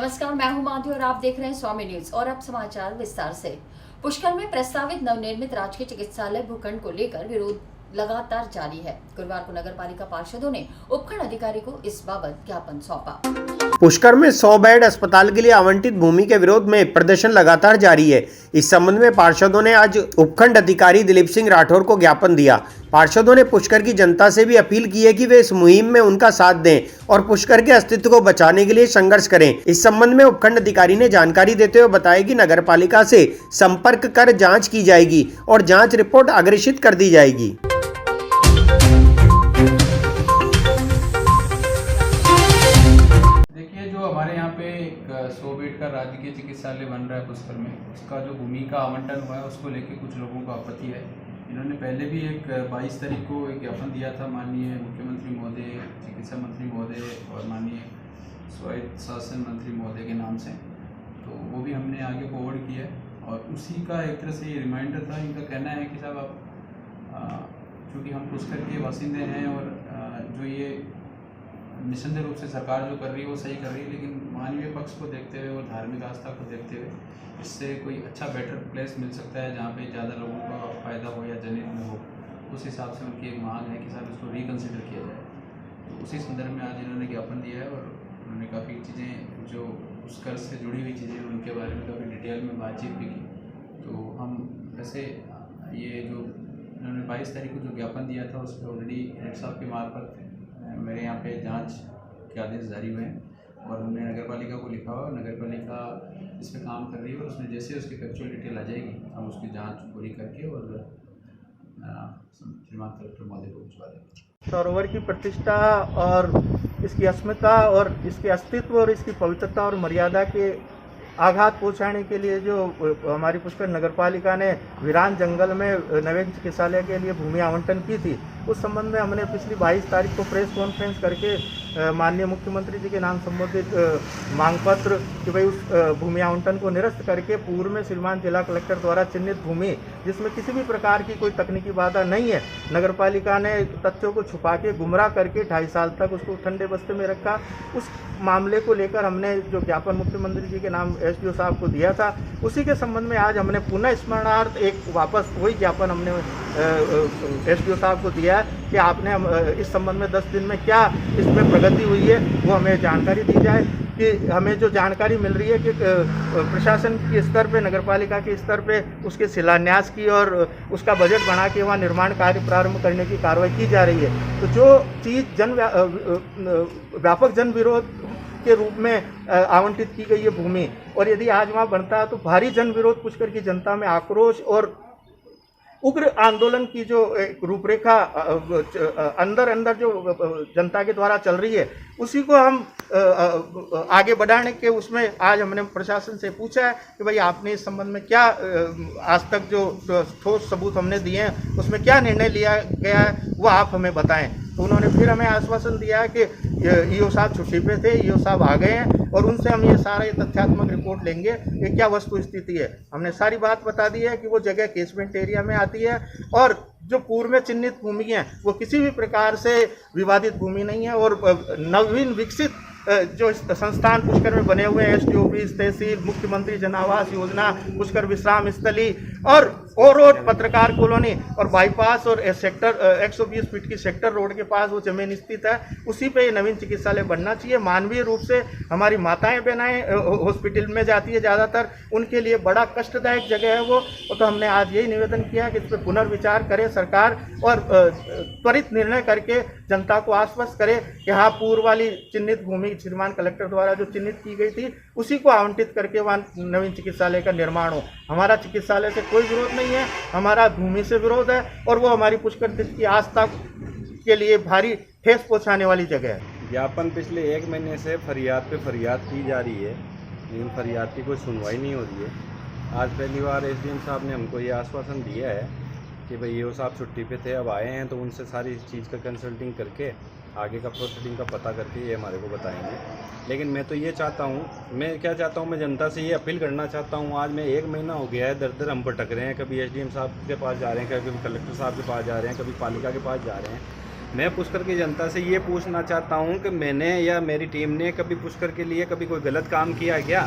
नमस्कार, मैं हूं माधवी और आप देख रहे हैं स्वामी न्यूज। और अब समाचार विस्तार से। पुष्कर में प्रस्तावित नवनिर्मित राजकीय चिकित्सालय भूखंड को लेकर विरोध लगातार जारी है। गुरुवार को नगर पालिका पार्षदों ने उपखंड अधिकारी को इस बाबत ज्ञापन सौंपा। पुष्कर में 100 बेड अस्पताल के लिए आवंटित भूमि के विरोध में प्रदर्शन लगातार जारी है। इस संबंध में पार्षदों ने आज उपखंड अधिकारी दिलीप सिंह राठौर को ज्ञापन दिया। पार्षदों ने पुष्कर की जनता से भी अपील की है कि वे इस मुहिम में उनका साथ दें और पुष्कर के अस्तित्व को बचाने के लिए संघर्ष करें। इस संबंध में उपखंड अधिकारी ने जानकारी देते हुए बताया कि नगर पालिका से संपर्क कर जाँच की जाएगी और जाँच रिपोर्ट अग्रेषित कर दी जाएगी। हमारे यहाँ पे एक 100 बेड का राजकीय चिकित्सालय बन रहा है पुष्कर में। उसका जो भूमि का आवंटन हुआ है उसको लेके कुछ लोगों को आपत्ति है। इन्होंने पहले भी एक 22 तारीख को एक ज्ञापन दिया था माननीय मुख्यमंत्री महोदय, चिकित्सा मंत्री महोदय और माननीय स्वायत्त शासन मंत्री महोदय के नाम से, तो वो भी हमने आगे फॉरवर्ड किया है और उसी का एक तरह से ये रिमाइंडर था। इनका कहना है कि साहब आप चूँकि हम पुष्कर के बासिंदे हैं और जो ये निस्संदेह रूप से सरकार जो कर रही है वो सही कर रही है, लेकिन मानवीय पक्ष को देखते हुए और धार्मिक आस्था को देखते हुए इससे कोई अच्छा बेटर प्लेस मिल सकता है जहाँ पे ज़्यादा लोगों का फ़ायदा हो या जनहित में हो। उस हिसाब से उनकी एक मांग है कि साहब इसको रिकन्सिडर किया जाए। तो उसी संदर्भ में आज इन्होंने ज्ञापन दिया है और उन्होंने काफ़ी चीज़ें जो उस कर्ज से जुड़ी हुई चीज़ें उनके बारे में काफ़ी डिटेल में बातचीत भी की। तो हम वैसे ये जो इन्होंने 22 तारीख को जो ज्ञापन दिया था उस पर ऑलरेडी हेड साहब के मार्फत मेरे यहाँ पे जांच के आदेश जारी हुए हैं और हमने नगर पालिका को लिखा हुआ। नगर पालिका इस पर काम कर रही है और उसमें जैसे उसकी फैक्चुअल डिटेल आ जाएगी हम उसकी जांच पूरी करके और श्रीमान कलेक्टर महोदय को भिजवा देंगे। सरोवर की प्रतिष्ठा और इसकी अस्मिता और इसके अस्तित्व और इसकी पवित्रता और मर्यादा के आघात पहुंचाने के लिए जो हमारी पुष्कर नगर पालिका ने वीरान जंगल में नवीन चिकित्सालय के लिए भूमि आवंटन की थी, उस संबंध में हमने पिछली 22 तारीख को प्रेस कॉन्फ्रेंस करके माननीय मुख्यमंत्री जी के नाम संबोधित मांग पत्र कि भाई उस भूमि आवंटन को निरस्त करके पूर्व में श्रीमान जिला कलेक्टर द्वारा चिन्हित भूमि जिसमें किसी भी प्रकार की कोई तकनीकी बाधा नहीं है, नगर पालिका ने तथ्यों को छुपा के गुमराह करके 2.5 साल तक उसको ठंडे बस्ते में रखा। उस मामले को लेकर हमने जो ज्ञापन मुख्यमंत्री जी के नाम एसडीओ साहब को दिया था, उसी के संबंध में आज हमने पुनः स्मरणार्थ एक वापस वही ज्ञापन हमने एसडीओ साहब को दिया है कि आपने इस संबंध में 10 दिन में क्या इसमें प्रगति हुई है वो हमें जानकारी दी जाए। कि हमें जो जानकारी मिल रही है कि प्रशासन के स्तर पे, नगर पालिका के स्तर पे उसके शिलान्यास की और उसका बजट बना के वहाँ निर्माण कार्य प्रारंभ करने की कार्रवाई की जा रही है। तो जो चीज़ व्यापक जन विरोध के रूप में आवंटित की गई है भूमि, और यदि आज वहाँ बनता है तो भारी जन विरोध पुष्कर की जनता में आक्रोश और उग्र आंदोलन की जो रूपरेखा अंदर जो जनता के द्वारा चल रही है उसी को हम आगे बढ़ाने के उसमें आज हमने प्रशासन से पूछा है कि भाई आपने इस संबंध में क्या आज तक जो ठोस सबूत हमने दिए हैं उसमें क्या निर्णय लिया गया है वो आप हमें बताएं। तो उन्होंने फिर हमें आश्वासन दिया है कि ईओ साहब छुट्टी पे थे, ईओ साहब आ गए हैं और उनसे हम ये सारा तथ्यात्मक रिपोर्ट लेंगे कि क्या वस्तु स्थिति है। हमने सारी बात बता दी है कि वो जगह केसमेंट एरिया में आती है और जो पूर्व में चिन्हित भूमि है वो किसी भी प्रकार से विवादित भूमि नहीं है और नवीन विकसित जो संस्थान पुष्कर में बने हुए हैं, एसडी ऑफिस, तहसील, मुख्यमंत्री जन आवास योजना, पुष्कर विश्राम स्थली और पत्रकार कॉलोनी और बाईपास और सेक्टर 120 फीट की सेक्टर रोड के पास वो जमीन स्थित है, उसी पे नवीन चिकित्सालय बनना चाहिए। मानवीय रूप से हमारी माताएं बहनाएं हॉस्पिटल में जाती है ज़्यादातर, उनके लिए बड़ा कष्टदायक जगह है वो। तो हमने आज यही निवेदन किया कि इस पर पुनर्विचार करे सरकार और त्वरित निर्णय करके जनता को आश्वस्त करे कि हाँ, पूर्व वाली चिन्हित भूमि श्रीमान कलेक्टर द्वारा जो चिन्हित की गई थी उसी को आवंटित करके वहाँ नवीन चिकित्सालय का निर्माण हो। हमारा चिकित्सालय से कोई विरोध नहीं है, हमारा भूमि से विरोध है और वो हमारी पुष्कर की आस्था के लिए भारी ठेस पहुँचाने वाली जगह है। ज्ञापन पिछले 1 महीने से फरियाद पे फरियाद की जा रही है, लेकिन फरियाद की कोई सुनवाई नहीं हो रही है। आज पहली बार एसडीएम साहब ने हमको ये आश्वासन दिया है कि भाई ईओ साहब छुट्टी पे थे, अब आए हैं तो उनसे सारी इस चीज़ का कंसल्टिंग करके आगे का प्रोसीडिंग का पता करके ये हमारे को बताएंगे। लेकिन मैं तो ये चाहता हूँ, मैं क्या चाहता हूँ, मैं जनता से ये अपील करना चाहता हूँ। आज मैं 1 महीना हो गया है, दर हम भटक रहे हैं, कभी एसडीएम साहब के पास जा रहे हैं, कभी कलेक्टर साहब के पास जा रहे हैं, कभी पालिका के पास जा रहे हैं, मैं पुष्कर की जनता से ये पूछना चाहता हूँ कि मैंने या मेरी टीम ने कभी पुष्कर के लिए कभी कोई गलत काम किया क्या?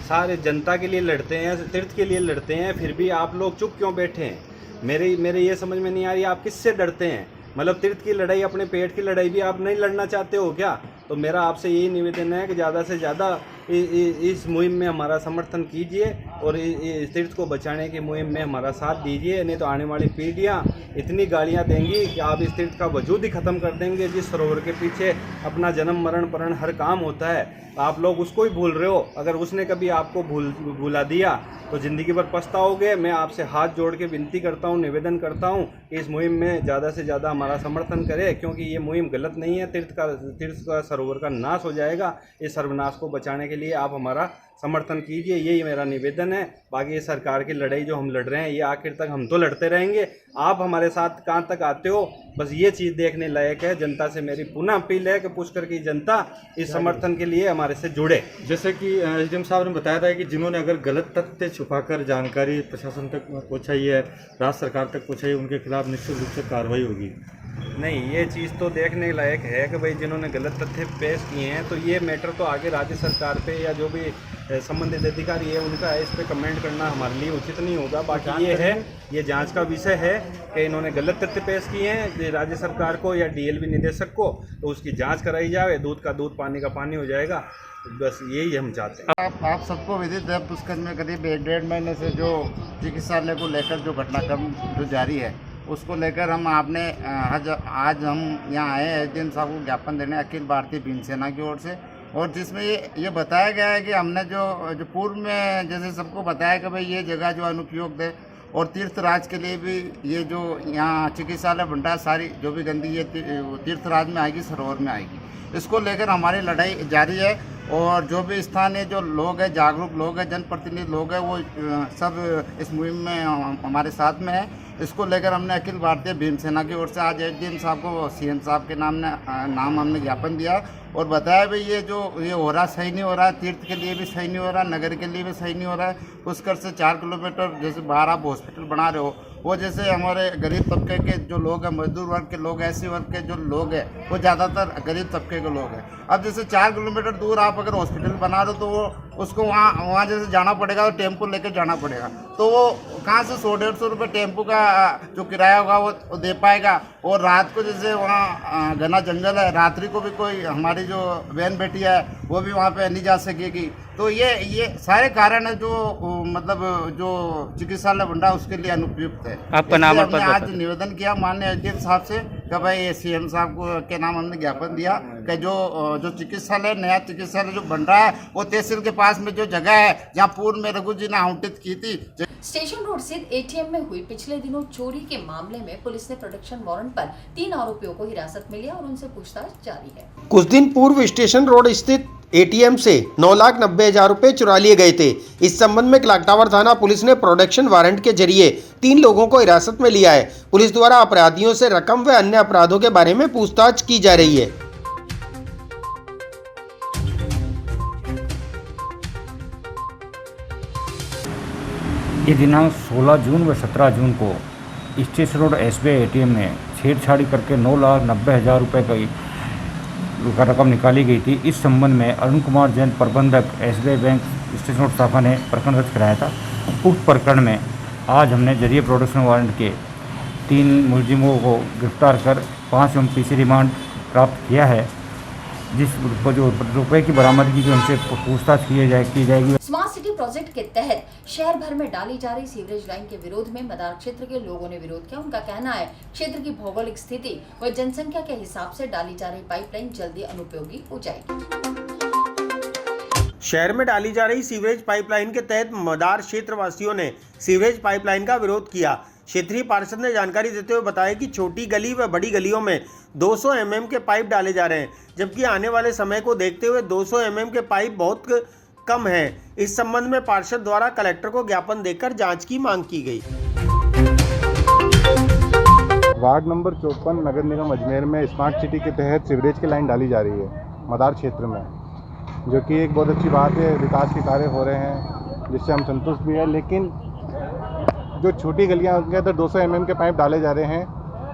सारे जनता के लिए लड़ते हैं, तीर्थ के लिए लड़ते हैं, फिर भी आप लोग चुप क्यों बैठे हैं? मेरे ये समझ में नहीं आ रही, आप किससे डरते हैं? मतलब तीर्थ की लड़ाई, अपने पेट की लड़ाई भी आप नहीं लड़ना चाहते हो क्या? तो मेरा आपसे यही निवेदन है कि ज़्यादा से ज़्यादा इस मुहिम में हमारा समर्थन कीजिए और इस तीर्थ को बचाने की मुहिम में हमारा साथ दीजिए। नहीं तो आने वाली पीढ़ियाँ इतनी गालियाँ देंगी कि आप इस तीर्थ का वजूद ही ख़त्म कर देंगे। जिस सरोवर के पीछे अपना जन्म मरण परण हर काम होता है, आप लोग उसको ही भूल रहे हो। अगर उसने कभी आपको भुला दिया तो ज़िंदगी भर पछताओगे। मैं आपसे हाथ जोड़ के विनती करता हूँ, निवेदन करता हूँ कि इस मुहिम में ज़्यादा से ज़्यादा हमारा समर्थन करें, क्योंकि ये मुहिम गलत नहीं है। तीर्थ का सरोवर का नाश हो जाएगा। इस सर्वनाश को बचाने के लिए आप हमारा समर्थन कीजिए, यही मेरा निवेदन है। बाकी ये सरकार की लड़ाई जो हम लड़ रहे हैं, ये आखिर तक हम तो लड़ते रहेंगे। आप हमारे साथ कहाँ तक आते हो, बस ये चीज़ देखने लायक है। जनता से मेरी पुनः अपील है कि पुष्कर की जनता इस समर्थन के लिए हमारे से जुड़े। जैसे कि एसडीएम साहब ने बताया था कि जिन्होंने अगर गलत तथ्य छुपाकर जानकारी प्रशासन तक पहुंचाई है, राज्य सरकार तक पहुंचाई, उनके खिलाफ निश्चित रूप से कार्रवाई होगी। नहीं, ये चीज़ तो देखने लायक है कि भाई जिन्होंने गलत तथ्य पेश किए हैं, तो ये मैटर तो आगे राज्य सरकार पे या जो भी संबंधित अधिकारी है उनका है, इस पे कमेंट करना हमारे लिए उचित नहीं होगा। बाकी ये है, ये जांच का विषय है कि इन्होंने गलत तथ्य पेश किए हैं राज्य सरकार को या डीएलवी निदेशक को, तो उसकी जांच कराई जाए। दूध का दूध, पानी का पानी हो जाएगा। बस यही हम चाहते हैं। आप सबको विदित है, पुष्कर में करीब 1.5 महीने से जो चिकित्सालय को लेकर जो घटनाक्रम जो जारी है, उसको लेकर हम आपने आज हम यहाँ आए हैं एसडीएम साहब को ज्ञापन देने अखिल भारतीय भीमसेना की ओर से, और जिसमें ये बताया गया है कि हमने जो पूर्व में जैसे सबको बताया कि भाई ये जगह जो अनुपयुक्त है और तीर्थराज के लिए भी ये जो यहाँ चिकित्सालय बनता है, सारी जो भी गंदगी है तीर्थराज में आएगी, सरोवर में आएगी। इसको लेकर हमारी लड़ाई जारी है और जो भी स्थानीय जो लोग हैं, जागरूक लोग हैं, जनप्रतिनिधि लोग हैं, वो सब इस मुहिम में हमारे साथ में है। इसको लेकर हमने अखिल भारतीय भीमसेना की ओर से आज एसडीएम साहब को सीएम साहब के नाम हमने ज्ञापन दिया और बताया भाई ये हो रहा सही नहीं हो रहा है, तीर्थ के लिए भी सही नहीं हो रहा, नगर के लिए भी सही नहीं हो रहा है। पुष्कर से 4 किलोमीटर जैसे बाहर आप हॉस्पिटल बना रहे हो, वो जैसे हमारे गरीब तबके के जो लोग हैं, मजदूर वर्ग के लोग, ऐसी वर्ग के जो लोग हैं, वो ज़्यादातर गरीब तबके के लोग हैं। अब जैसे 4 किलोमीटर दूर आप अगर हॉस्पिटल बना रहे हो तो वो उसको वहाँ जैसे जाना पड़ेगा, तो टेम्पो लेकर जाना पड़ेगा, तो वो कहाँ से 100-150 रुपये टेम्पो का जो किराया होगा वो दे पाएगा। और रात को जैसे वहाँ घना जंगल है, रात्रि को भी कोई हमारी जो बहन बेटी है वो भी वहाँ पे नहीं जा सकेगी। तो ये सारे कारण है जो मतलब जो चिकित्सालय बन रहा है उसके लिए अनुपयुक्त है। आपका नाम और हमने आज निवेदन किया माननीय एसडीएम साहब से कि भाई सीएम साहब के नाम हमने ज्ञापन दिया कि जो चिकित्सालय, नया चिकित्सालय जो बन रहा है, वो तहसील के पास में जो जगह है जहाँ पूर्व में रघु जी ने आवंटित की थी। स्टेशन रोड स्थित एटीएम में हुई पिछले दिनों चोरी के मामले में पुलिस ने प्रोटेक्शन वारंट पर 3 आरोपियों को हिरासत में लिया और उनसे पूछताछ जारी है। कुछ दिन पूर्व स्टेशन रोड स्थित एटीएम से 9,90,000 रुपए चुरा लिए गए थे। इस संबंध में क्लॉक टावर थाना पुलिस ने प्रोटेक्शन वारंट के जरिए 3 लोगों को हिरासत में लिया है। पुलिस द्वारा अपराधियों से रकम व अन्य अपराधों के बारे में पूछताछ की जा रही है। ये दिनांक 16 जून व 17 जून को स्टेशन रोड एसबीआई एटीएम में छेड़छाड़ी करके 9,90,000 रुपये का रकम निकाली गई थी। इस संबंध में अरुण कुमार जैन, प्रबंधक एसबीआई बैंक स्टेशन रोड शाखा ने प्रकरण दर्ज कराया था। उक्त प्रकरण में आज हमने जरिए प्रोटेक्शन वारंट के 3 मुलजिमों को गिरफ्तार कर 5 एवं पीसी रिमांड प्राप्त किया है, जिस जो रुपए की बरामदगी की उनसे पूछताछ की जाएगी। स्मार्ट सिटी प्रोजेक्ट के तहत शहर भर में डाली जा रही सीवरेज लाइन के विरोध में मदार क्षेत्र के लोगों ने विरोध किया। उनका कहना है क्षेत्र की भौगोलिक स्थिति व जनसंख्या के हिसाब से डाली जा रही पाइपलाइन जल्दी अनुपयोगी हो जाएगी। शहर में डाली जा रही सीवरेज पाइपलाइन के तहत मदार क्षेत्र वासियों ने सीवरेज पाइपलाइन का विरोध किया। क्षेत्रीय पार्षद ने जानकारी देते हुए बताया कि छोटी गली व बड़ी गलियों में 200 mm के पाइप डाले जा रहे हैं, जबकि आने वाले समय को देखते हुए 200 mm के पाइप बहुत कम है। इस संबंध में पार्षद द्वारा कलेक्टर को ज्ञापन देकर जांच की मांग की गई। वार्ड नंबर 54 नगर निगम अजमेर में स्मार्ट सिटी के तहत सीवरेज की लाइन डाली जा रही है मदार क्षेत्र में, जो कि एक बहुत अच्छी बात है। विकास के कार्य हो रहे हैं जिससे हम संतुष्ट भी हैं, लेकिन जो छोटी गलियां उनके अंदर 200 mm के पाइप डाले जा रहे हैं,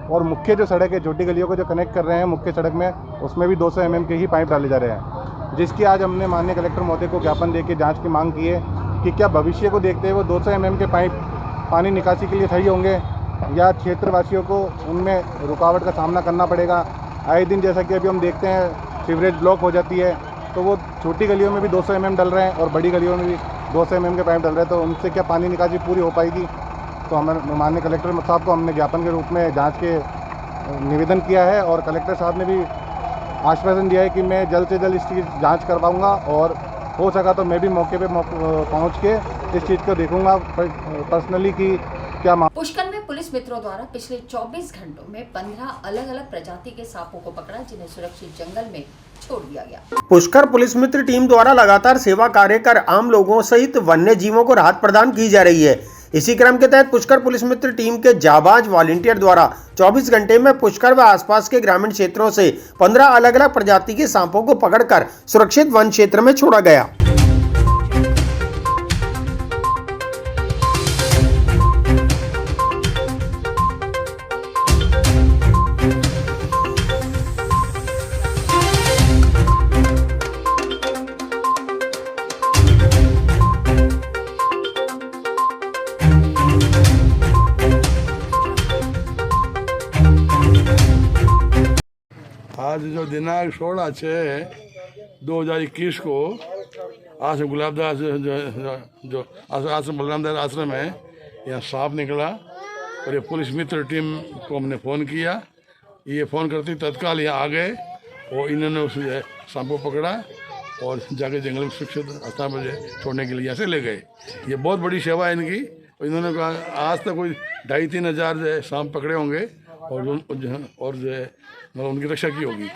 और मुख्य जो सड़क है, छोटी गलियों को जो कनेक्ट कर रहे हैं मुख्य सड़क में, उसमें भी 200 mm के ही पाइप डाले जा रहे हैं, जिसकी आज हमने माननीय कलेक्टर महोदय को ज्ञापन देकर जांच की मांग की है कि क्या भविष्य को देखते हुए 200 mm के पाइप पानी निकासी के लिए सही होंगे या क्षेत्रवासियों को उनमें रुकावट का सामना करना पड़ेगा। आए दिन जैसा कि अभी हम देखते हैं सीवरेज ब्लॉक हो जाती है, तो वो छोटी गलियों में भी 200 mm डल रहे हैं और बड़ी गलियों में भी 200 mm के पाइप डल रहे हैं, तो उनसे क्या पानी निकासी पूरी हो पाएगी। तो हमें माननीय कलेक्टर साहब को हमने ज्ञापन के रूप में जांच के निवेदन किया है और कलेक्टर साहब ने भी आश्वासन दिया है कि मैं जल्द से जल्द इसकी जांच करवाऊंगा और हो सका तो मैं भी मौके पे पहुंच के इस चीज़ को देखूंगा पर्सनली कि क्या पुष्कर में पुलिस मित्रों द्वारा पिछले 24 घंटों में 15 अलग अलग प्रजाति के सांपों को पकड़ा, जिन्हें सुरक्षित जंगल में छोड़ दिया गया। पुष्कर पुलिस मित्र टीम द्वारा लगातार सेवा कार्य कर आम लोगों सहित वन्य जीवों को राहत प्रदान की जा रही है। इसी क्रम के तहत पुष्कर पुलिस मित्र टीम के जाबाज वॉलंटियर द्वारा 24 घंटे में पुष्कर व आसपास के ग्रामीण क्षेत्रों से 15 अलग अलग प्रजाति के सांपों को पकड़कर सुरक्षित वन क्षेत्र में छोड़ा गया। आज जो दिनांक 16/6/2021 को आश्रम गुलाबदास जो आश्रम बलरामदास आश्रम है, यहाँ सांप निकला और ये पुलिस मित्र टीम को हमने फ़ोन किया। ये फ़ोन करते ही तत्काल यहाँ आ गए और इन्होंने उस सांप को पकड़ा और जाके जंगल में सुरक्षित स्थान पर छोड़ने के लिए यहाँ से ले गए। ये बहुत बड़ी सेवा है इनकी। इन्होंने कहा आज तक कोई 2,5-3 हज़ार सांप पकड़े होंगे और जो है उनकी रक्षा की होगी।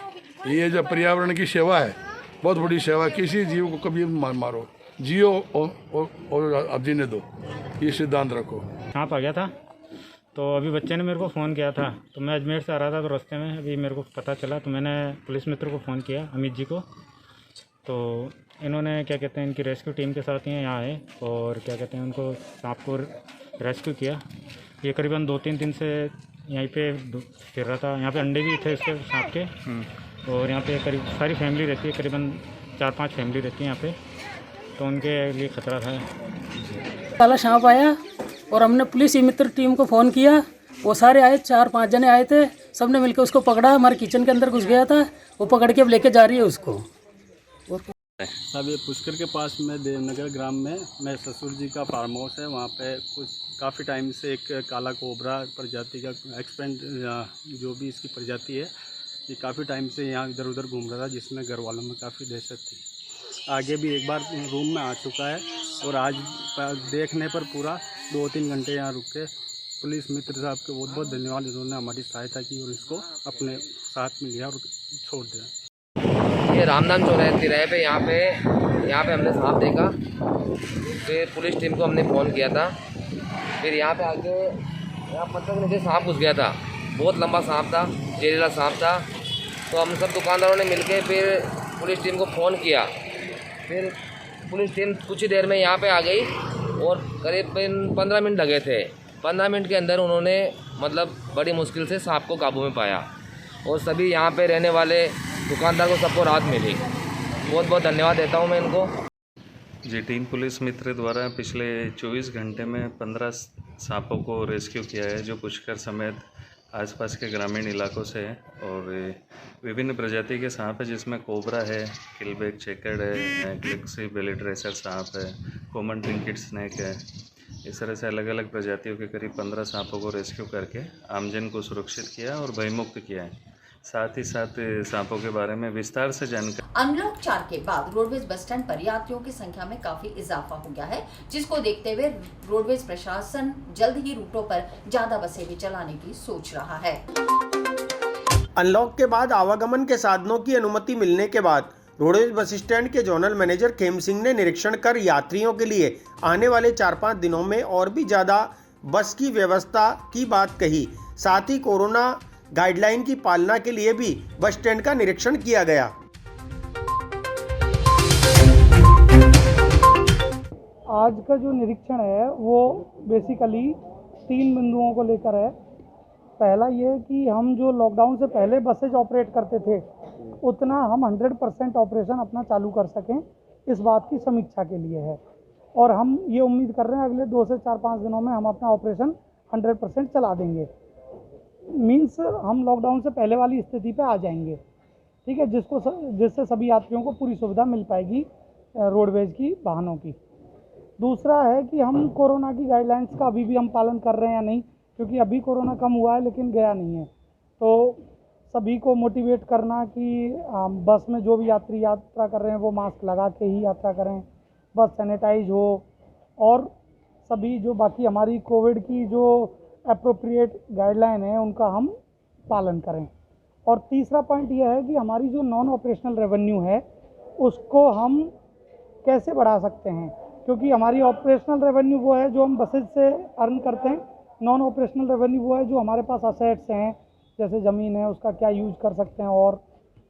ये जो पर्यावरण की सेवा है, बहुत बड़ी सेवा। किसी जीव को कभी मारो, जियो और अब जीने दो, ये सिद्धांत रखो। सांप आ गया था तो अभी बच्चे ने मेरे को फ़ोन किया था, तो मैं अजमेर से आ रहा था, तो रास्ते में अभी मेरे को पता चला, तो मैंने पुलिस मित्र को फ़ोन किया, अमित जी को। तो इन्होंने क्या कहते हैं इनकी रेस्क्यू टीम के साथ ही यहाँ आए और क्या कहते हैं उनको सांप को रेस्क्यू किया। ये करीबन 2-3 दिन से यहीं पे फिर रहा था। यहाँ पे अंडे भी थे इसके सांप के और यहाँ पे करीब सारी फैमिली रहती है, करीबन 4-5 फैमिली रहती है यहाँ पे, तो उनके लिए खतरा था। काला सांप आया और हमने पुलिस मित्र टीम को फ़ोन किया, वो सारे आए, 4-5 जने आए थे, सबने मिलकर उसको पकड़ा। हमारे किचन के अंदर घुस गया था, वो पकड़ के अब लेके जा रही है उसको। अब ये पुष्कर के पास में देवनगर ग्राम में मैं ससुर जी का फार्म हाउस है, वहाँ पे कुछ काफ़ी टाइम से एक काला कोबरा प्रजाति का एक्सपेंड जो भी इसकी प्रजाति है, ये काफ़ी टाइम से यहाँ इधर उधर घूम रहा था, जिसमें घर वालों में काफ़ी दहशत थी। आगे भी एक बार रूम में आ चुका है और आज देखने पर पूरा 2-3 घंटे यहाँ रुक के पुलिस मित्र साहब के बहुत बहुत धन्यवाद, इन्होंने हमारी सहायता की और इसको अपने साथ में लिया और छोड़ दिया। ये रामनाम चौराहे तिराहे पे यहाँ पे हमने सांप देखा, फिर पुलिस टीम को हमने फ़ोन किया था, फिर यहाँ पे आके यहाँ पत्थर के नीचे सांप घुस गया था, बहुत लंबा सांप था, जहरीला सांप था। तो हम सब दुकानदारों ने मिलके फिर पुलिस टीम को फ़ोन किया, फिर पुलिस टीम कुछ ही देर में यहाँ पे आ गई और करीब 15 मिनट लगे थे। 15 मिनट के अंदर उन्होंने मतलब बड़ी मुश्किल से सांप को काबू में पाया और सभी यहाँ पे रहने वाले दुकानदार को सबको राहत मिली। बहुत बहुत धन्यवाद देता हूँ मैं इनको। जी, टीम पुलिस मित्र द्वारा पिछले 24 घंटे में 15 सांपों को रेस्क्यू किया है, जो पुष्कर समेत आसपास के ग्रामीण इलाकों से है और विभिन्न प्रजाति के सांप है, जिसमें कोबरा है, किलबैक चेकर्ड है, ग्लिक्सी बेली ट्रेसर सांप है, कॉमन ट्रिंकेट स्नैक है। इस तरह से अलग अलग प्रजातियों के करीब 15 सांपों को रेस्क्यू करके आमजन को सुरक्षित किया और भयमुक्त किया है। साथ ही साथ सांपों के बारे में विस्तार से जानकारी। अनलॉक 4 के बाद रोडवेज बस स्टैंड पर यात्रियों की संख्या में काफी इजाफा हो गया है, जिसको देखते हुए रोडवेज प्रशासन जल्द ही रूटों पर ज्यादा बसें भी चलाने की सोच रहा है। अनलॉक के बाद आवागमन के साधनों की अनुमति मिलने के बाद रोडवेज बस स्टैंड के जोनल मैनेजर खेम सिंह ने निरीक्षण कर यात्रियों के लिए आने वाले 4-5 दिनों में और भी ज्यादा बस की व्यवस्था की बात कही। साथ ही कोरोना गाइडलाइन की पालना के लिए भी बस स्टैंड का निरीक्षण किया गया। आज का जो निरीक्षण है वो बेसिकली 3 बिंदुओं को लेकर है पहला ये है कि हम जो लॉकडाउन से पहले बसेज ऑपरेट करते थे उतना हम 100% ऑपरेशन अपना चालू कर सकें, इस बात की समीक्षा के लिए है। और हम ये उम्मीद कर रहे हैं अगले 2 से 4-5 दिनों में हम अपना ऑपरेशन 100% चला देंगे। मीन्स हम लॉकडाउन से पहले वाली स्थिति पे आ जाएंगे, ठीक है, जिससे सभी यात्रियों को पूरी सुविधा मिल पाएगी रोडवेज की वाहनों की। दूसरा है कि हम कोरोना की गाइडलाइंस का अभी भी हम पालन कर रहे हैं या नहीं, क्योंकि अभी कोरोना कम हुआ है लेकिन गया नहीं है। तो सभी को मोटिवेट करना कि बस में जो भी यात्री यात्रा कर रहे हैं वो मास्क लगा के ही यात्रा करें, बस सैनिटाइज हो, और सभी जो बाकी हमारी कोविड की जो एप्रोप्रिएट गाइडलाइन है उनका हम पालन करें। और तीसरा पॉइंट यह है कि हमारी जो नॉन ऑपरेशनल रेवेन्यू है उसको हम कैसे बढ़ा सकते हैं, क्योंकि हमारी ऑपरेशनल रेवेन्यू वो है जो हम बसेज से अर्न करते हैं, नॉन ऑपरेशनल रेवेन्यू वो है जो हमारे पास असेट्स हैं, जैसे ज़मीन है उसका क्या यूज़ कर सकते हैं और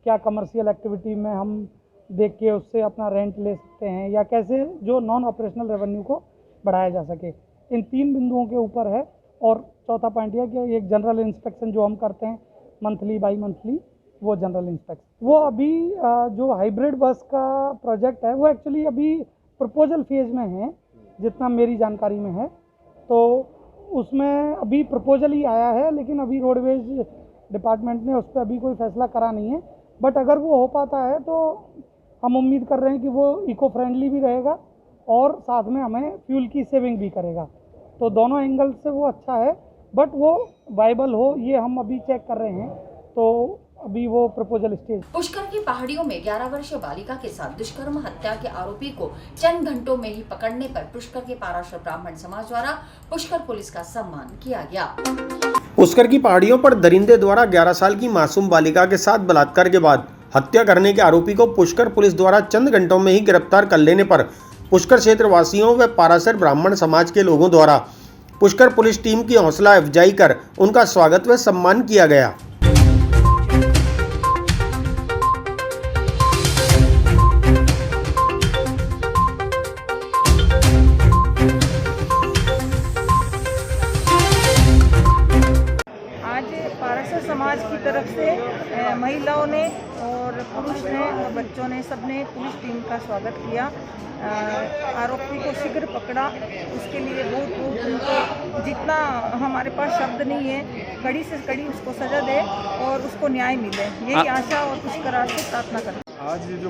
क्या कमर्शियल एक्टिविटी में हम देख के उससे अपना रेंट ले सकते हैं, या कैसे जो नॉन ऑपरेशनल रेवेन्यू को बढ़ाया जा सके। इन 3 बिंदुओं के ऊपर है। और चौथा पॉइंट यह कि एक जनरल इंस्पेक्शन जो हम करते हैं मंथली बाई मंथली, वो जनरल इंस्पेक्शन वो अभी जो हाइब्रिड बस का प्रोजेक्ट है वो एक्चुअली अभी प्रपोजल फेज में है, जितना मेरी जानकारी में है। तो उसमें अभी प्रपोजल ही आया है, लेकिन अभी रोडवेज डिपार्टमेंट ने उस पर अभी कोई फैसला करा नहीं है। बट अगर वो हो पाता है तो हम उम्मीद कर रहे हैं कि वो इको फ्रेंडली भी रहेगा और साथ में हमें फ्यूल की सेविंग भी करेगा। तो दोनों एंगल से वो अच्छा है, बट वो वाइबल हो ये हम अभी चेक कर रहे हैं। तो अभी वो प्रपोजल स्टेज। पुष्कर की पहाड़ियों में 11 वर्षीय बालिका के साथ दुष्कर्म हत्या के आरोपी को चंद घंटों में ही पकड़ने पर पुष्कर के पाराशर ब्राह्मण समाज द्वारा पुष्कर पुलिस का सम्मान किया गया। पुष्कर की पहाड़ियों पर दरिंदे द्वारा 11 साल की मासूम बालिका के साथ बलात्कार के बाद हत्या करने के आरोपी को पुष्कर पुलिस द्वारा चंद घंटों में ही गिरफ्तार कर लेने पर पुष्कर क्षेत्र वासियों व पाराशर ब्राह्मण समाज के लोगों द्वारा पुष्कर पुलिस टीम की हौसला अफजाई कर उनका स्वागत व सम्मान किया गया। पाराशर समाज की तरफ से महिलाओं ने और पुरुष ने और बच्चों ने सबने पुलिस टीम का स्वागत किया। आरोपी को शीघ्र पकड़ा, उसके लिए बहुत उनको जितना हमारे पास शब्द नहीं है, कड़ी से कड़ी उसको सजा दे और उसको न्याय मिले, यही आशा और पुष्कर से प्रार्थना करते। आज जो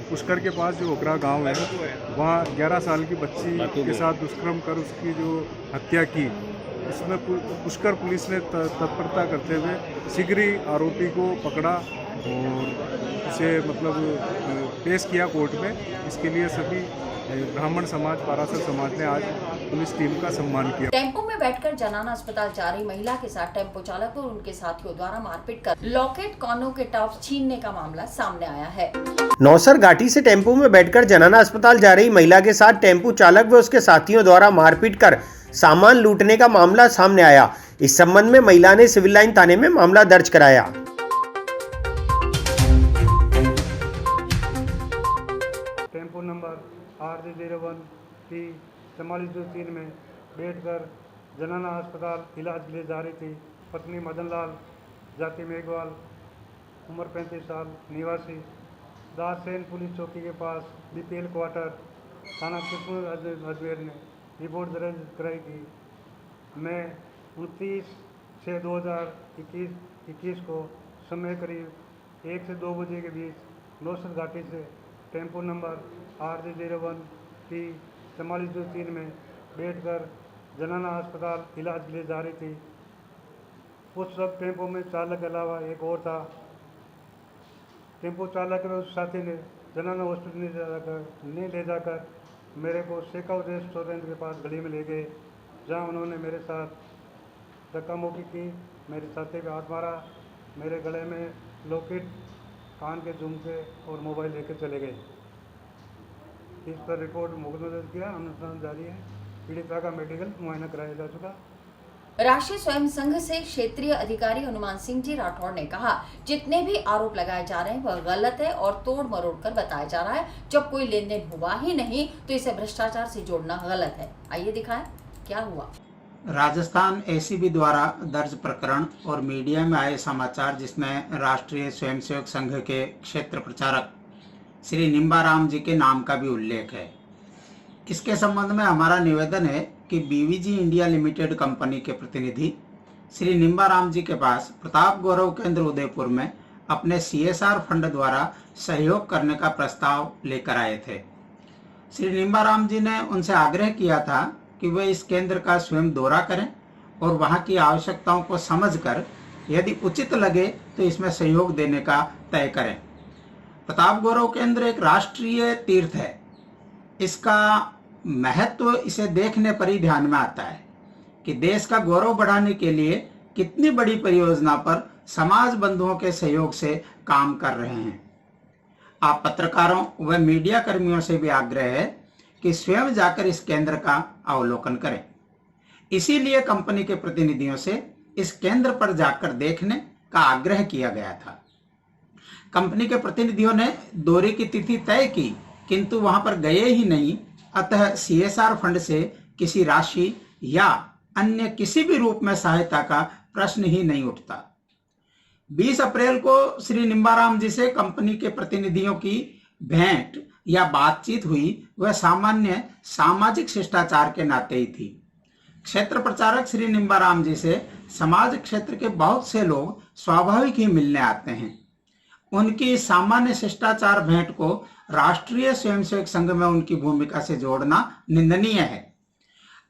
पुष्कर के पास जो ओकरा गांव है वहाँ 11 साल की बच्ची के साथ दुष्कर्म कर उसकी जो हत्या की, इसमें पुष्कर पुलिस ने तत्परता करते हुए शीघ्र ही आरोपी को पकड़ा और उसे पेश किया कोर्ट में। इसके लिए सभी ब्राह्मण समाज पाराशर समाज ने आज पुलिस टीम का सम्मान किया। टेम्पो में बैठकर जनाना अस्पताल जा रही महिला के साथ टेम्पो चालक और उनके साथियों द्वारा मारपीट कर लॉकेट कानों के टॉप छीनने का मामला सामने आया है। नौसर घाटी से टेम्पो में बैठकर जनाना अस्पताल जा रही महिला के साथ टेम्पो चालक व उसके साथियों द्वारा मारपीट कर सामान लूटने का मामला सामने आया। इस संबंध में महिला ने सिविल लाइन थाने में मामला दर्ज कराया। टेम्पो नंबर RJ01T4423 में बैठकर जनाना अस्पताल इलाज के लिए जा रही थी। पत्नी मदन लाल, जाति मेघवाल, उम्र 35 साल, निवासी दाससेन पुलिस चौकी के पास BPL क्वार्टर थाना कृष्ण अजमेर ने रिपोर्ट दर्ज कराई थी। मैं 29/6/2021 को समय करीब 1 से 2 बजे के बीच नौसर घाटी से टेम्पो नंबर RJ01T4423 में बैठकर जनाना अस्पताल इलाज के लिए जा रही थी। उस वक्त टेम्पो में चालक के अलावा एक और था। टेम्पो चालक और उस साथी ने जनाना हॉस्पिटल नहीं ले जाकर मेरे को शेकआउट रेस्टोरेंट के पास गली में ले गए, जहां उन्होंने मेरे साथ धक्का मुक्की की, मेरे छाती पे हाथ मारा, मेरे गले में लॉकेट, कान के झुमके और मोबाइल लेकर चले गए। इस पर रिपोर्ट मुकदमा दर्ज किया, अनुसंधान जारी है। पीड़िता का मेडिकल मुआयना कराया जा चुका। राष्ट्रीय स्वयं संघ से क्षेत्रीय अधिकारी हनुमान सिंह जी राठौड़ ने कहा, जितने भी आरोप लगाए जा रहे हैं वह गलत है और तोड़ मरोड़ कर बताया जा रहा है। जब कोई लेन देन हुआ ही नहीं तो इसे भ्रष्टाचार से जोड़ना गलत है। आइए दिखाएं क्या हुआ। राजस्थान एसीबी द्वारा दर्ज प्रकरण और मीडिया में आए समाचार जिसमें राष्ट्रीय स्वयंसेवक संघ के क्षेत्र प्रचारक श्री निम्बाराम जी के नाम का भी उल्लेख है। इसके संबंध में हमारा निवेदन है कि बीवीजी इंडिया लिमिटेड कंपनी के प्रतिनिधि श्री निम्बाराम जी के पास प्रताप गौरव केंद्र उदयपुर में अपने CSR फंड द्वारा सहयोग करने का प्रस्ताव लेकर आए थे। श्री निम्बाराम जी ने उनसे आग्रह किया था कि वे इस केंद्र का स्वयं दौरा करें और वहां की आवश्यकताओं को समझकर यदि उचित लगे तो इसमें सहयोग देने का तय करें। प्रताप गौरव केंद्र एक राष्ट्रीय तीर्थ है। इसका महत्व इसे देखने पर ही ध्यान में आता है कि देश का गौरव बढ़ाने के लिए कितनी बड़ी परियोजना पर समाज बंधुओं के सहयोग से काम कर रहे हैं। आप पत्रकारों व मीडिया कर्मियों से भी आग्रह है कि स्वयं जाकर इस केंद्र का अवलोकन करें। इसीलिए कंपनी के प्रतिनिधियों से इस केंद्र पर जाकर देखने का आग्रह किया गया था। कंपनी के प्रतिनिधियों ने दौरे की तिथि तय की, किंतु वहां पर गए ही नहीं। अतः CSR फंड से किसी राशि या अन्य किसी भी रूप में सहायता का प्रश्न ही नहीं उठता। 20 अप्रैल को श्री निम्बाराम जी से कंपनी के प्रतिनिधियों की भेंट या बातचीत हुई, वह सामान्य सामाजिक शिष्टाचार के नाते ही थी। क्षेत्र प्रचारक श्री निम्बाराम जी से समाज क्षेत्र के बहुत से लोग स्वाभाविक ही मिलने आते हैं। उनकी सामान्य शिष्टाचार भेंट को राष्ट्रीय स्वयंसेवक संघ में उनकी भूमिका से जोड़ना निंदनीय है।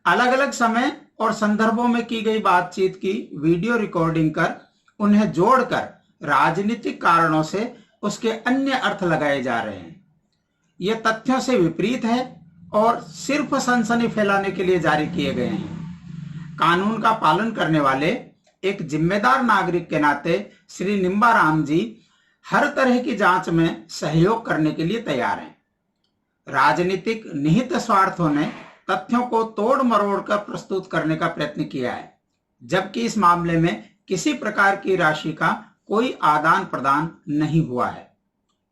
अलग अलग समय और संदर्भों में की गई बातचीत की वीडियो रिकॉर्डिंग कर उन्हें जोड़कर राजनीतिक कारणों से उसके अन्य अर्थ लगाए जा रहे हैं। ये तथ्यों से विपरीत है और सिर्फ सनसनी फैलाने के लिए जारी किए गए हैं। कानून का पालन करने वाले एक जिम्मेदार नागरिक के नाते श्री निम्बाराम जी हर तरह की जांच में सहयोग करने के लिए तैयार हैं। राजनीतिक निहित स्वार्थों ने तथ्यों को तोड़ मरोड़ कर प्रस्तुत करने का प्रयत्न किया है, जबकि इस मामले में किसी प्रकार की राशि का कोई आदान प्रदान नहीं हुआ है।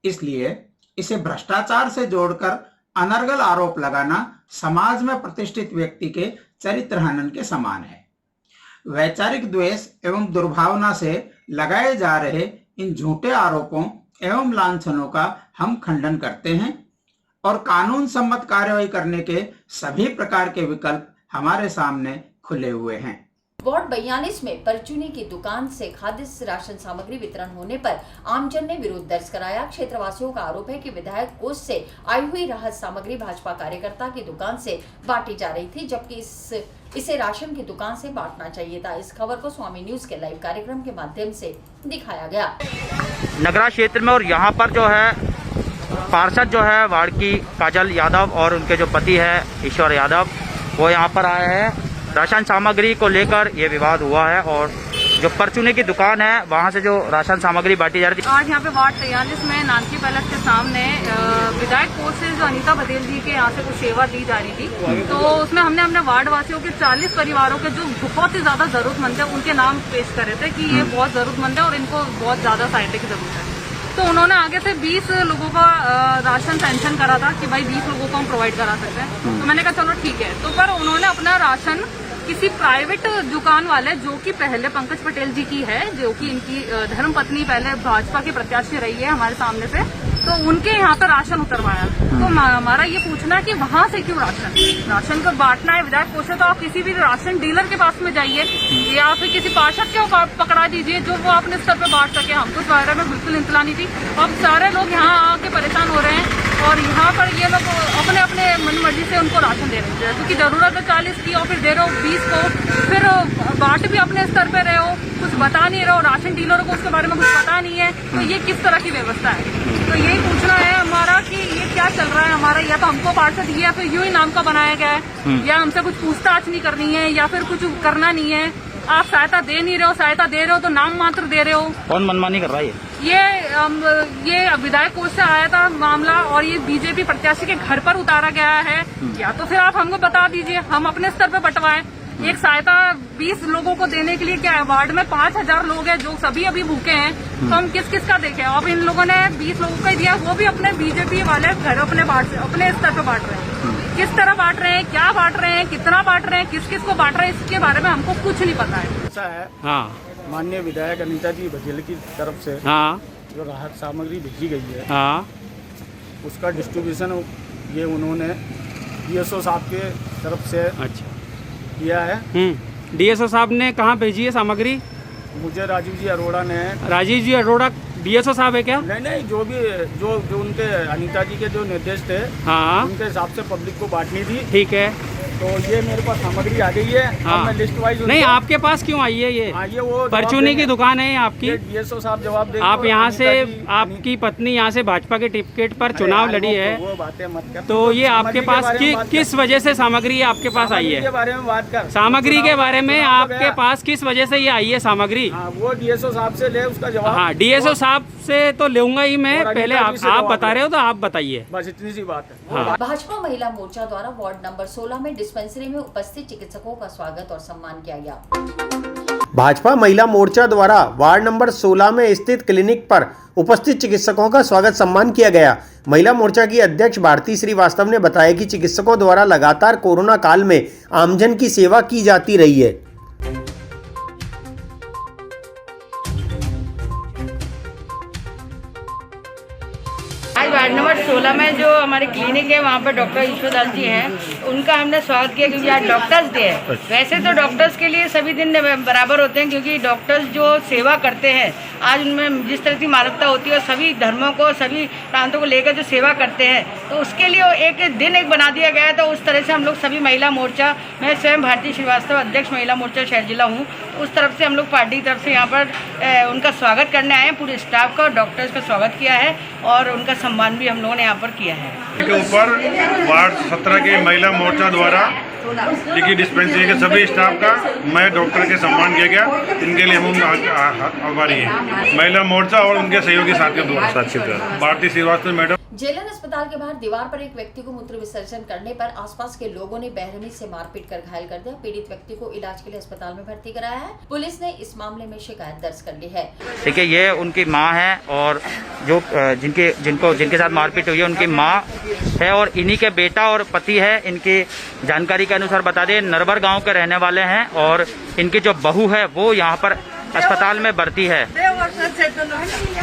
इसलिए इसे भ्रष्टाचार से जोड़कर अनर्गल आरोप लगाना समाज में प्रतिष्ठित व्यक्ति के चरित्र हनन के समान है। वैचारिक द्वेष एवं दुर्भावना से लगाए जा रहे इन झूठे आरोपों एवं लांछनों का हम खंडन करते हैं और कानून सम्मत कार्रवाई करने के सभी प्रकार के विकल्प हमारे सामने खुले हुए हैं। वार्ड 42 में परचूनी की दुकान से खाद्य राशन सामग्री वितरण होने पर आमजन ने विरोध दर्ज कराया। क्षेत्रवासियों का आरोप है कि विधायक कोष से आई हुई राहत सामग्री भाजपा कार्यकर्ता की दुकान से बांटी जा रही थी, जबकि इसे राशन की दुकान से बांटना चाहिए था। इस खबर को स्वामी न्यूज के लाइव कार्यक्रम के माध्यम से दिखाया गया। नगरा क्षेत्र में और यहाँ पर जो है पार्षद जो है वार्ड की काजल यादव और उनके जो पति है ईश्वर यादव, वो यहाँ पर आए हैं। राशन सामग्री को लेकर ये विवाद हुआ है और जो परचूनी की दुकान है वहाँ से जो राशन सामग्री बांटी जा रही थी। आज यहाँ पे वार्ड 43 में नानकी पैलेस के सामने विधायक कोष से जो अनीता पटेल जी के यहाँ से कुछ सेवा दी जा रही थी, तो उसमें हमने अपने वार्ड वासियों के 40 परिवारों के जो बहुत ही ज्यादा जरूरतमंद है उनके नाम पेश करे थे कि ये बहुत जरूरतमंद है और इनको बहुत ज्यादा सहायता की जरूरत है। तो उन्होंने आगे से 20 लोगों का राशन सैंक्शन करा था कि भाई 20 लोगों को हम प्रोवाइड करा सकते हैं। तो मैंने कहा चलो ठीक है। तो पर उन्होंने अपना राशन किसी प्राइवेट दुकान वाले जो कि पहले पंकज पटेल जी की है, जो कि इनकी धर्मपत्नी पहले भाजपा की प्रत्याशी रही है हमारे सामने से, तो उनके यहाँ पर राशन उतरवाया। तो हमारा ये पूछना है कि वहाँ से क्यों राशन को बांटना है विधायक कोष से, तो आप किसी भी राशन डीलर के पास में जाइए या फिर किसी पार्षद को पकड़ा दीजिए जो वो अपने स्तर पर बांट सके। हमको इस बारे में बिल्कुल इंतला नहीं थी। अब सारे लोग यहाँ आके परेशान हो रहे हैं और यहाँ पर ये लोग अपने अपने मनमर्जी से उनको राशन दे रहे हैं, क्योंकि जरूरत है 40 की और फिर दे रहे हो 20 को, फिर बांट भी अपने स्तर पे रहे हो, कुछ बता नहीं रहे हो, राशन डीलरों को उसके बारे में कुछ पता नहीं है। तो ये किस तरह की व्यवस्था है? तो यही पूछना है हमारा कि ये क्या चल रहा है हमारा, या तो हमको पार्षद ये या फिर यूं ही नाम का बनाया गया है, या हमसे कुछ पूछताछ नहीं करनी है, या फिर कुछ करना नहीं है। आप सहायता दे नहीं रहे हो, सहायता दे रहे हो तो नाम मात्र दे रहे हो। कौन मनमानी कर रहा है? ये विधायक कोष से आया था मामला और ये बीजेपी प्रत्याशी के घर पर उतारा गया है। या तो फिर आप हमको बता दीजिए, हम अपने स्तर पे बंटवाएं। एक सहायता 20 लोगों को देने के लिए क्या है, वार्ड में 5000 लोग हैं जो सभी अभी भूखे हैं, तो हम किस किस का देखें। अब इन लोगों ने 20 लोगों का दिया, वो भी अपने बीजेपी वाले घर अपने स्तर पे बांट रहे हैं। किस तरह बांट रहे हैं, क्या बांट रहे हैं, कितना बांट रहे हैं, किस किस को बांट रहे हैं, इसके बारे में हमको कुछ नहीं पता है। ऐसा है, हाँ माननीय विधायक अनीता जी बघेल की तरफ से हाँ जो राहत सामग्री भेजी गई है, हाँ उसका डिस्ट्रीब्यूशन ये उन्होंने DSO साहब के तरफ से अच्छा किया है। DSO साहब ने कहाँ भेजी है सामग्री? मुझे राजीव जी अरोड़ा ने। राजीव जी अरोड़ा DSO साहब है क्या? नहीं, जो भी जो उनके अनीता जी के जो निर्देश थे, हाँ उनके हिसाब से पब्लिक को बांटनी थी। ठीक है, तो ये मेरे पास सामग्री आ गई है। हाँ। मैं लिस्ट वाइज नहीं, आपके पास क्यों आई है ये? ये वो परचूनी की दुकान है आपकी? DSO साहब जवाब देंगे। आप यहाँ से, आपकी पत्नी यहाँ से भाजपा के टिकट पर चुनाव लड़ी है, वो बातें मत कर। तो ये आपके पास किस वजह से सामग्री आपके पास आई है? बारे में बात कर। सामग्री के बारे में आपके पास किस वजह से ये आई है सामग्री? वो DSO साहब से ले उसका जवाब। हाँ, DSO साहब से तो लूंगा ही मैं, पहले आप बता रहे हो तो आप बताइए। बस इतनी सी बात है। हाँ। भाजपा महिला मोर्चा द्वारा वार्ड नंबर 16 में डिस्पेंसरी में उपस्थित चिकित्सकों का स्वागत और सम्मान किया गया। भाजपा महिला मोर्चा द्वारा वार्ड नंबर 16 में स्थित क्लिनिक पर उपस्थित चिकित्सकों का स्वागत सम्मान किया गया। महिला मोर्चा की अध्यक्ष भारती श्रीवास्तव ने बताया कि चिकित्सकों द्वारा लगातार कोरोना काल में आमजन की सेवा की जाती रही है। आज वार्ड नंबर 16 में जो हमारे क्लिनिक है वहाँ पर डॉक्टर ईश्वरदास जी हैं, उनका हमने स्वागत किया क्योंकि आज डॉक्टर्स डे है। वैसे तो डॉक्टर्स के लिए सभी दिन बराबर होते हैं क्योंकि डॉक्टर्स जो सेवा करते हैं, आज उनमें जिस तरह की मानवता होती है और सभी धर्मों को, सभी प्रांतों को लेकर जो सेवा करते हैं, तो उसके लिए एक दिन बना दिया गया है। तो उस तरह से हम लोग सभी महिला मोर्चा, मैं स्वयं भारती श्रीवास्तव अध्यक्ष महिला मोर्चा शहर जिला हूँ, उस तरफ से हम लोग पार्टी की तरफ से यहाँ पर उनका स्वागत करने आए हैं। पूरे स्टाफ का और डॉक्टर्स का स्वागत किया है और उनका सम्मान भी हम लोगों ने यहाँ पर किया है। के ऊपर वार्ड 17 के महिला मोर्चा द्वारा देखिए डिस्पेंसरी के सभी स्टाफ का मैं डॉक्टर के सम्मान किया गया। इनके लिए हम आभारी हैं, महिला मोर्चा और उनके सहयोगी साथियों द्वारा। भारती श्रीवास्तव मैडम। जेलन अस्पताल के बाहर दीवार पर एक व्यक्ति को मूत्र विसर्जन करने पर आसपास के लोगों ने बेरहमी से मारपीट कर घायल कर दिया। पीड़ित व्यक्ति को इलाज के लिए अस्पताल में भर्ती कराया है। पुलिस ने इस मामले में शिकायत दर्ज कर ली है। देखिए, ये उनकी माँ है और जो जिनके साथ मारपीट हुई है उनकी माँ है और इन्हीं के बेटा और पति है। इनकी जानकारी के अनुसार बता दें, नरवर गांव के रहने वाले हैं और इनकी जो बहू है वो यहाँ पर अस्पताल में भर्ती है।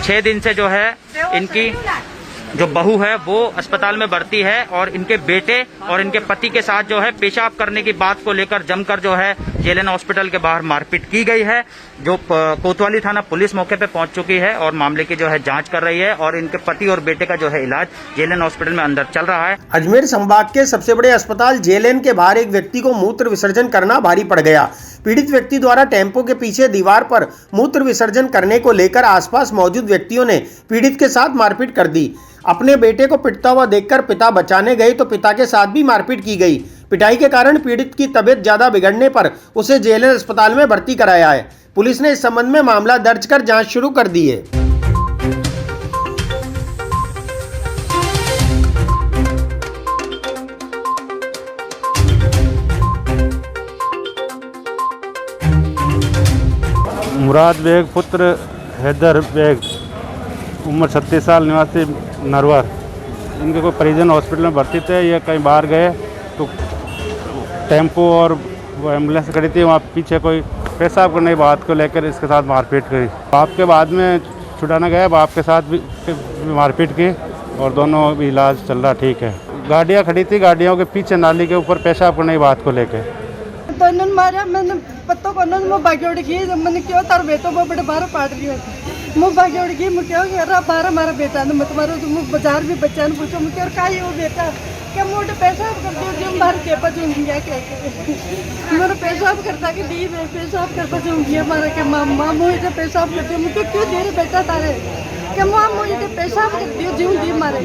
6 दिन से जो है इनकी जो बहू है वो अस्पताल में भर्ती है और इनके बेटे और इनके पति के साथ जो है पेशाब करने की बात को लेकर जमकर जो है जेलन हॉस्पिटल के बाहर मारपीट की गई है। जो कोतवाली थाना पुलिस मौके पे पहुंच चुकी है और मामले की जो है जांच कर रही है और इनके पति और बेटे का जो है इलाज जेलन हॉस्पिटल में अंदर चल रहा है। अजमेर संभाग के सबसे बड़े अस्पताल जेलन के बाहर एक व्यक्ति को मूत्र विसर्जन करना भारी पड़ गया। पीड़ित व्यक्ति द्वारा टेम्पो के पीछे दीवार पर मूत्र विसर्जन करने को लेकर आसपास मौजूद व्यक्तियों ने पीड़ित के साथ मारपीट कर दी। अपने बेटे को पिटता हुआ देखकर पिता बचाने गए तो पिता के साथ भी मारपीट की गई। पिटाई के कारण पीड़ित की तबीयत ज्यादा बिगड़ने पर उसे जेलन अस्पताल में भर्ती कराया है। पुलिस ने इस संबंध में मामला दर्ज कर जांच शुरू कर दी है। मुराद बेग पुत्र हैदर बेग, उम्र 36 साल, निवासी नरवर। इनके कोई परिजन हॉस्पिटल में भर्ती थे। ये कहीं बाहर गए तो टेम्पो और वो एम्बुलेंस खड़ी थी, वहाँ पीछे कोई पेशाब करने की बात को लेकर इसके साथ मारपीट करी। बाप के बाद में छुड़ाना गया, बाप के साथ भी मारपीट की और दोनों भी इलाज चल रहा ठीक है। गाड़ियाँ खड़ी थी, गाड़ियों के पीछे नाली के ऊपर पेशाब करने की बात को लेकर तो इन्होंने मारा। मैंने पत्तों को उन्होंने मुँह भागी उड़ गई। मैंने क्यों तार बेटो वो बड़े बाहर पाट रही होती, मुँह भागी उड़ गई। मैं क्यों कह रहा बाहर हमारा बेटा ने मत मारो। तो मुँह बाजार भी बच्चा ने पूछो मैं क्या ही वो बेटा क्या मोटे पेशाब कर दो जो बाहर के बचूँ गया क्या मेरा पेशाब करता कि दी मैं पेशाब कर बचूँ गया हमारा के माँ मुझे पेशाब करती हूँ। मुझे क्यों दे रहे बेटा तारे क्या माँ मुझे पेशाब करती हूँ जीव दी मारे।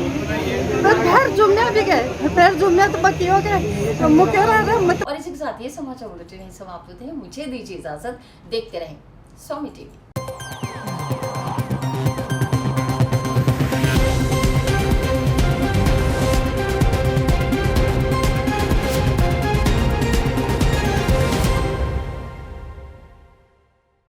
पैर जुमने भी गए, पैर जुमने तो बाकी हो गए। तो मुँह कह रहा और इसी के साथ ये समाचार बुलेटिन समाप्त होते हैं। मुझे दीजिए इजाजत, देखते रहें स्वामी टीवी।